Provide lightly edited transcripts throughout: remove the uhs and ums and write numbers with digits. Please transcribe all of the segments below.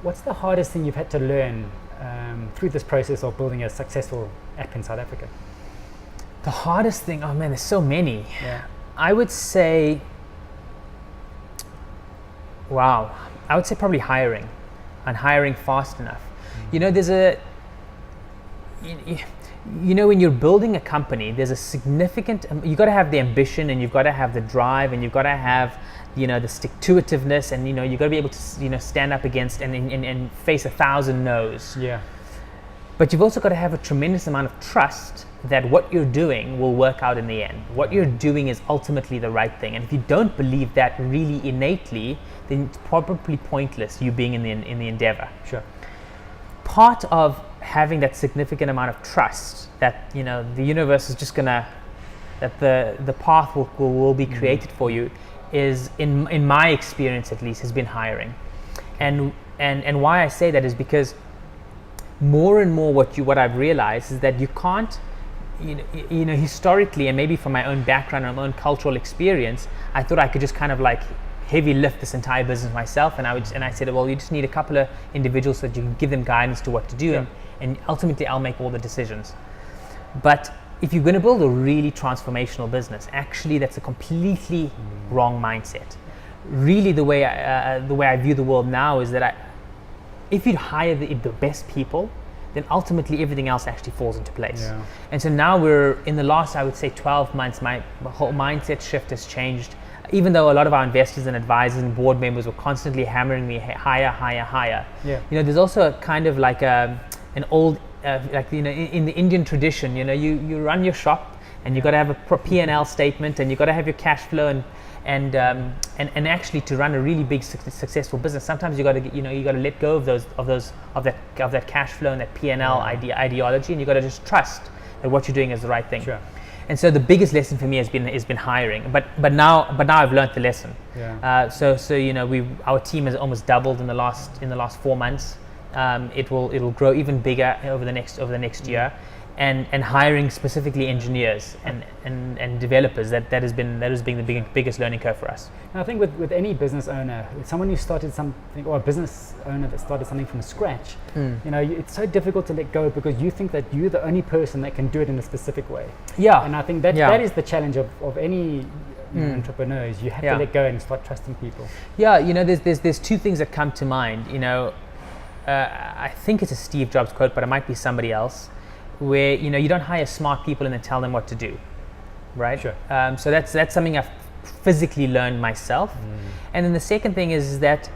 what's the hardest thing you've had to learn through this process of building a successful app in South Africa? The hardest thing, oh man, there's so many. Yeah. I would say probably hiring, and hiring fast enough. You know, when you're building a company, there's a significant, you got to have the ambition, and you've got to have the drive, and you've got to have, the stick-to-itiveness, and you've got to be able to, stand up against and face 1,000 no's. Yeah. But you've also got to have a tremendous amount of trust that what you're doing will work out in the end. What you're doing is ultimately the right thing. And if you don't believe that really innately, then it's probably pointless you being in the endeavor. Sure. Part of having that significant amount of trust that the universe is just gonna, that the path will be created for you, is in my experience at least, has been hiring. And why I say that is because more and more what I've realized is that you can't, historically, and maybe from my own background and my own cultural experience, I thought I could just kind of like heavy lift this entire business myself, and I said, well, you just need a couple of individuals so that you can give them guidance to what to do, and ultimately I'll make all the decisions. But if you're going to build a really transformational business, actually that's a completely wrong mindset. Really, the way I view the world now is that if you hire the best people, then ultimately everything else actually falls into place. Yeah. And so now we're in the last, I would say, 12 months, my whole mindset shift has changed. Even though a lot of our investors and advisors and board members were constantly hammering me higher. Yeah. There's also a kind of like an old, in the Indian tradition, you run your shop, and you got to have a P&L statement, and you got to have your cash flow, and actually to run a really big successful business, sometimes you got to let go of that cash flow and that P&L ideology, and you got to just trust that what you're doing is the right thing. Sure. And so the biggest lesson for me has been hiring, but now I've learned the lesson. Yeah. So our team has almost doubled in the last 4 months. It'll grow even bigger over the next year, and hiring specifically engineers and developers, that has been the biggest learning curve for us. And I think with any business owner, someone who started something, or a business owner that started something from scratch, it's so difficult to let go because you think that you're the only person that can do it in a specific way. Yeah. And I think that is the challenge of any entrepreneurs. You have to let go and start trusting people. Yeah, there's two things that come to mind. I think it's a Steve Jobs quote, but it might be somebody else, where you don't hire smart people and then tell them what to do, right? Sure. So that's something I've physically learned myself. And then the second thing is that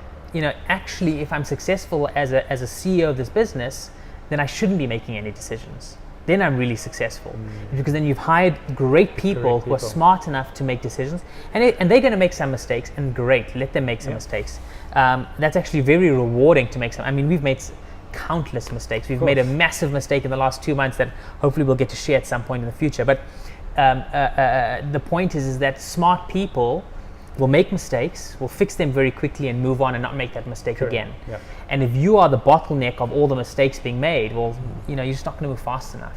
actually, if I'm successful as a CEO of this business, then I shouldn't be making any decisions. Then I'm really successful, because then you've hired great people who are smart enough to make decisions, and they're going to make some mistakes, and great, let them make some mistakes. That's actually very rewarding to make some. I mean, we've made countless mistakes. We've made a massive mistake in the last 2 months that hopefully we'll get to share at some point in the future. But the point is that smart people will make mistakes, will fix them very quickly and move on and not make that mistake again. Yeah. And if you are the bottleneck of all the mistakes being made, well, you're just not going to move fast enough.